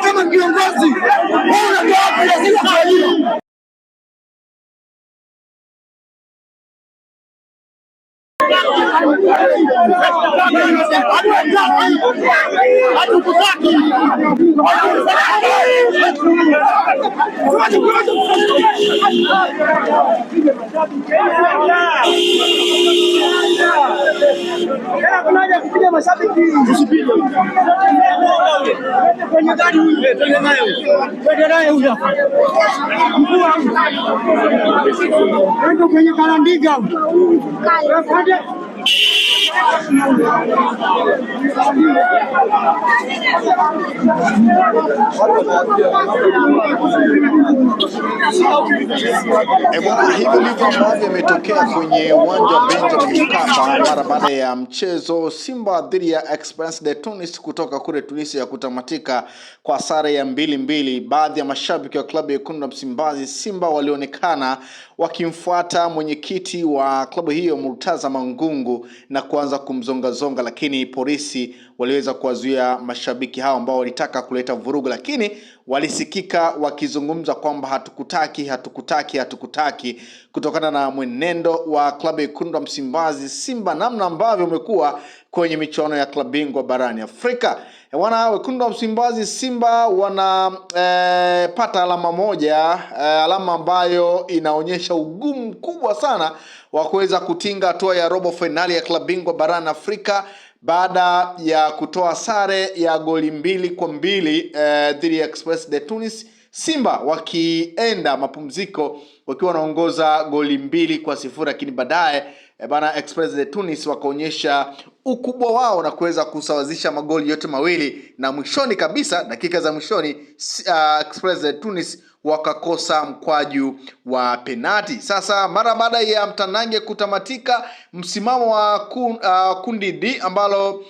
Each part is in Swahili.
kama kiongozi kupiga mashabiki usipige kwenye gari huyu twende naye huyu ndio kwenye kalandiga Hivyo ndivyo ambavyo imetokea kwenye uwanja wa Benjamin Mkapa mara baada ya mchezo Simba dhidi ya Esperance de Tunis kutoka kule Tunisia kutamatika kwa sare ya 2-2. Baadhi ya mashabiki wa klabu ya Wekundu wa Msimbazi Simba walionekana wakimfuata mwenyekiti wa klabu hiyo Murtaza Mangungu na kuanza kumzonga, lakini polisi waliweza kuwazuia mashabiki hao ambao walitaka kuleta vurugu, lakini walisikika wakizungumza kwamba hatukutaki kutokana na mwenendo wa klabu ya Wekundu wa Msimbazi Simba, namna ambavyo umekuwa kwenye michuano ya klabu bingwa barani Afrika. Wana Wekundu wa Msimbazi Simba pata alama moja, alama ambayo inaonyesha ugumu mkubwa sana wa kuweza kutinga hatua ya robo finali ya klabu bingwa barani Afrika baada ya kutoa sare ya goli 2-2 dhidi ya Esperance de Tunis. Simba wakienda mapumziko wakiwa wanaongoza goli 2-0, lakini baadaye Esperance de Tunis wakaonyesha ukubwa wao na kuweza kusawazisha magoli yote mawili, na mwishoni kabisa, dakika za mwishoni, Esperance de Tunis wakakosa mkwaju wa penati. Sasa mara baada ya mtanange kutamatika, msimamo wa kundi D ambalo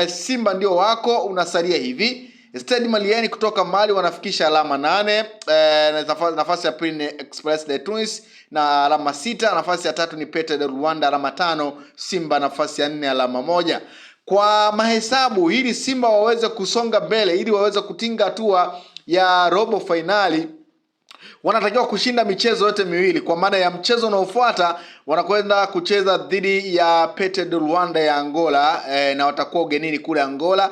Simba ndio wako unasalia hivi: Stade Malien kutoka Mali wanafikisha alama 8, nafasi ya pili ni Esperance de Tunis na alama 6, nafasi ya tatu ni Petro de Rwanda alama 5, Simba nafasi ya 4 alama 1. Kwa mahesabu, ili Simba waweze kusonga mbele, ili waweze kutinga hatua ya robo finali, wanatakiwa kushinda michezo yote miwili. Kwa maana ya mchezo unaofuata wanakwenda kucheza dhidi ya Petro de Rwanda ya Angola, na watakuwa ugenini kule Angola.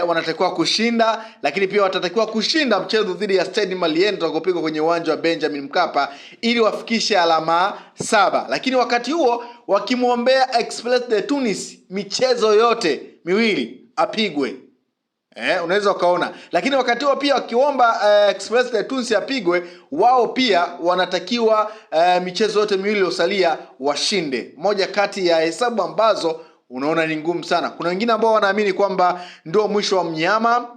Wanatakiwa kushinda, lakini pia watatakiwa kushinda mchezo dhidi ya Stade Malien utakopigwa kwenye uwanja wa Benjamin Mkapa ili wafikishe alama 7. Lakini wakati huo wakimwombea Esperance de Tunis michezo yote miwili apigwe. Unaweza ukaona, lakini wakati huo pia wakiomba Esperance de Tunis apigwe, wao pia wanatakiwa michezo yote miwili iliyosalia washinde. Moja kati ya hesabu ambazo unaona ni ngumu sana. Kuna wengine ambao wanaamini kwamba ndio mwisho wa mnyama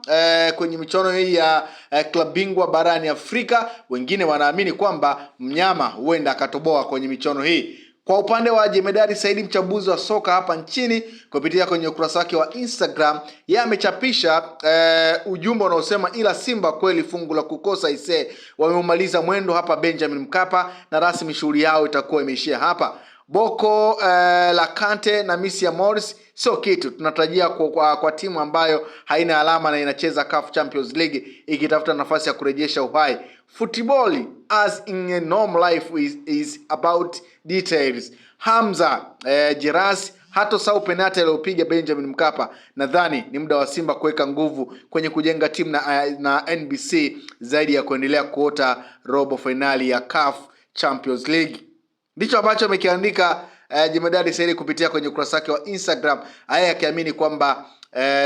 kwenye michuano hii ya klabu bingwa barani Afrika. Wengine wanaamini kwamba mnyama huenda akatoboa kwenye michuano hii. Kwa upande wa Jemedari Saidi, mchambuzi wa soka hapa nchini, kupitia kwenye ukurasa wake wa Instagram, yeye amechapisha ujumbe unaosema ila Simba kweli fungu la kukosa wameumaliza mwendo hapa Benjamin Mkapa na rasmi shughuli yao itakuwa imeishia hapa. Boko Lakante na Misia Morris sio kitu. Tunatarajia kwa timu ambayo haina alama na inacheza CAF Champions League ikitafuta nafasi ya kurejesha uhai. Football as in a normal life is about details. Hamza Jerasi hato sau penalti aliyopiga Benjamin Mkapa. Nadhani ni muda wa Simba kuweka nguvu kwenye kujenga timu na NBC zaidi ya kuendelea kuota robo finali ya CAF Champions League. Ndicho ambacho amekiandika Jemedari Saidi kupitia kwenye ukurasa wake wa Instagram, haya akiamini kwamba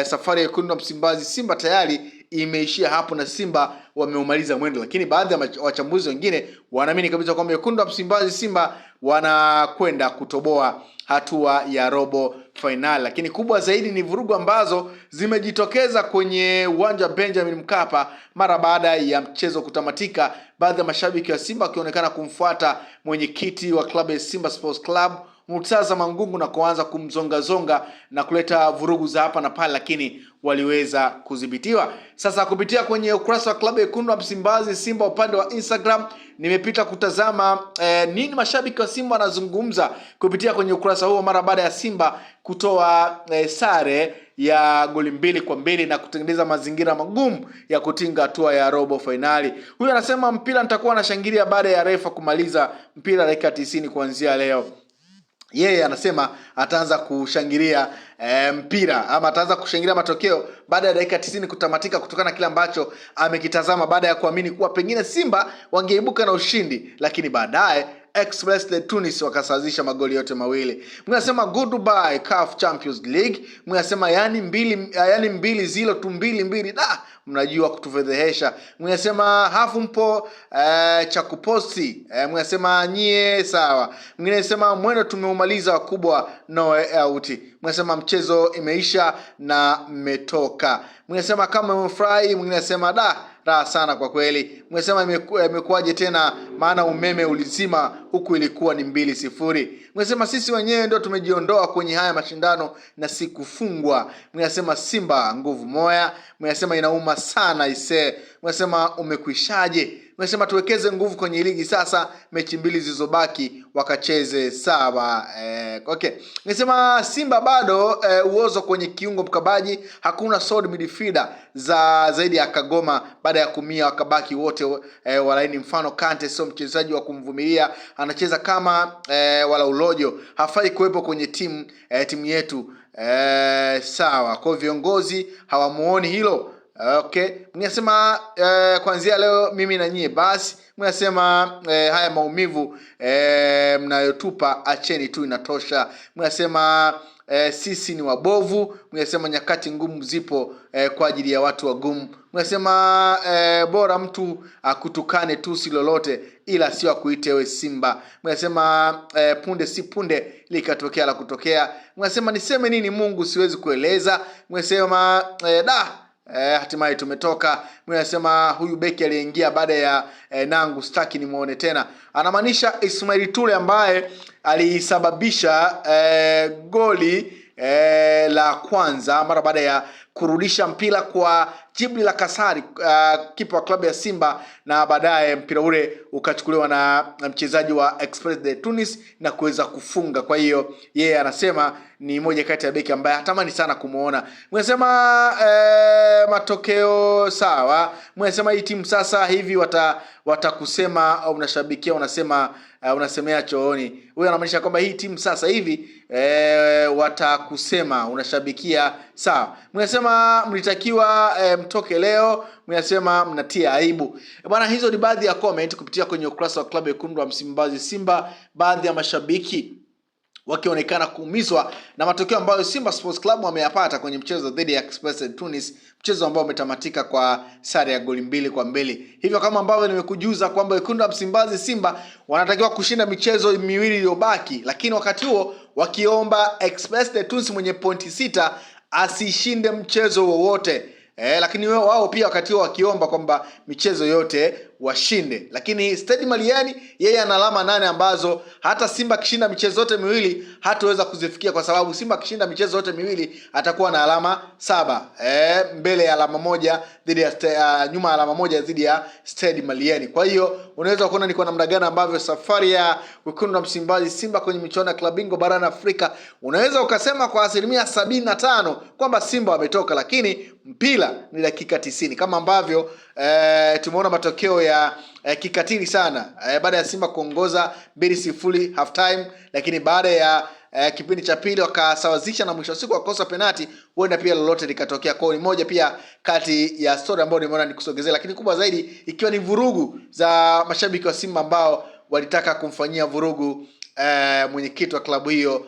safari ya Wekundu wa Msimbazi Simba tayari imeishia hapo na Simba wameumaliza mwendo. Lakini baadhi ya wachambuzi wengine wanaamini kabisa kwamba Wekundu wa Msimbazi Simba wanakwenda kutoboa hatua ya robo finali. Lakini kubwa zaidi ni vurugu ambazo zimejitokeza kwenye uwanja wa Benjamin Mkapa mara baada ya mchezo kutamatika. Baadhi ya mashabiki wa Simba wakionekana kumfuata mwenyekiti wa klabu ya Simba Sports Club Murtaza Mangungu na kuanza kumzongazonga na kuleta vurugu za hapa na pale, lakini waliweza kudhibitiwa. Sasa kupitia kwenye ukurasa wa klabu ya Wekundu wa Msimbazi Simba upande wa Instagram, nimepita kutazama nini mashabiki wa Simba wanazungumza kupitia kwenye ukurasa huo mara baada ya Simba kutoa sare ya goli 2-2 na kutengeneza mazingira magumu ya kutinga hatua ya robo finali. Huyu anasema mpira nitakuwa nashangilia baada ya refa kumaliza mpira dakika 90 kuanzia leo. Yeye anasema ataanza kushangilia mpira ama ataanza kushangilia matokeo baada ya dakika 90 kutamatika, kutokana na kile ambacho amekitazama baada ya kuamini kuwa pengine Simba wangeibuka na ushindi, lakini baadaye Express de Tunis wakasawazisha magoli yote mawili. Mnasema goodbye CAF Champions League. Mnasema yani 2-0 tu 2-2. Mnajua kutufedhehesha. Mnasema hafu mpo cha kuposti. Mnasema nyie sawa. Mnasema mwendo tumeumaliza wakubwa no out. Mnasema mchezo imeisha na mmetoka. Mnasema kama mmefurahi. Mnasema raha sana kwa kweli. Mnasema imekuwaje tena, maana umeme ulizima huku ilikuwa ni 2-0. Mnasema sisi wenyewe ndio tumejiondoa kwenye haya mashindano na sikufungwa. Mnasema Simba nguvu moya. Mnasema inauma sana ise. Mnasema umekwishaje. Mnasema tuwekeze nguvu kwenye ligi sasa, mechi 2 zilizobaki wakacheze sawa. Okay. Mnasema Simba bado uozo kwenye kiungo mkabaji, hakuna solid midfielder za zaidi ya Kagoma baada ya kumia wakabaki wote walaini. Mfano Kante sio mchezaji wa kumvumilia, anacheza kama wala ulojo, hafai kuwepo kwenye timu yetu. Sawa, kwa viongozi hawamuoni hilo. Okay, mnasema kuanzia leo mimi na nyie basi. Mnasema haya maumivu mnayotupa acheni tu, inatosha. Mnasema sisi ni wabovu. Mnasema nyakati ngumu zipo kwa ajili ya watu wagumu. Mnasema bora mtu akutukane tu si lolote, ila sio akuite we Simba. Mnasema punde si punde likatokea la kutokea. Mnasema niseme nini Mungu siwezi kueleza. Mnasema hatimaye tumetoka. Mnasema huyu beki aliyeingia baada ya nangu staki nimuone tena. Anamaanisha Ismail Tule ambaye alisababisha goli la kwanza mara baada ya kurudisha mpira kwa Jibli la Kasari, kipa wa klabu ya Simba, na baadaye mpira ule ukachukuliwa na mchezaji wa Express de Tunis na kuweza kufunga. Kwa hiyo yeye anasema ni moja kati ya beki ambaye hatamani sana kumuona. Mnasema matokeo sawa. Mnasema hii timu sasa hivi watakusema au unashabikia, unasema unasemea chooni. Huyo anamaanisha kwamba hii timu sasa hivi watakusema unashabikia sawa. Mnasema mlitakiwa mtoke leo. Mnasema mnatia aibu. Bwana, hizo ni baadhi ya comment kupitia kwenye ukurasa wa klabu ya Wekundu wa Msimbazi Simba, baadhi ya mashabiki wakionekana kuumizwa na matokeo ambayo Simba Sports Club wameyapata kwenye mchezo dhidi ya Express de Tunis, mchezo ambao umetamatika kwa sare ya goli 2-2. Hivyo kama ambavyo nimekujuza kwamba Wekundu wa Msimbazi Simba wanatakiwa kushinda michezo 2 iliyobaki, lakini wakati huo wakiomba Express de Tunis mwenye pointi 6 asishinde mchezo wowote. Lakini wao pia wakati huo wakiomba kwamba michezo yote washinde. Lakini Stade Malien yeye ana alama 8 ambazo hata Simba kishinda michezo yote 2 hataweza kuzifikia, kwa sababu Simba kishinda michezo yote 2 atakuwa na alama 7. Mbele ya alama 1 dhidi ya nyuma alama 1 dhidi ya Stade Malien. Kwa hiyo unaweza kuona ni kwa namna gani ambavyo safari ya Wekundu wa Msimbazi Simba kwenye michuano ya klabu bingwa barani Afrika unaweza ukasema kwa 75% kwamba Simba wametoka, lakini mpira ni dakika 90 kama ambavyo tumeona matokeo ya kikatili sana baada ya Simba kuongoza 2-0 half time, lakini baada ya kipindi cha pili wakasawazisha na mwisho siku wakosa penalti. Huenda pia lolote likatokea. Kwa ni moja pia kati ya story ambayo nimeona nikusogezea, lakini kubwa zaidi ikiwa ni vurugu za mashabiki wa Simba ambao walitaka kumfanyia vurugu mwenyekiti wa klabu hiyo.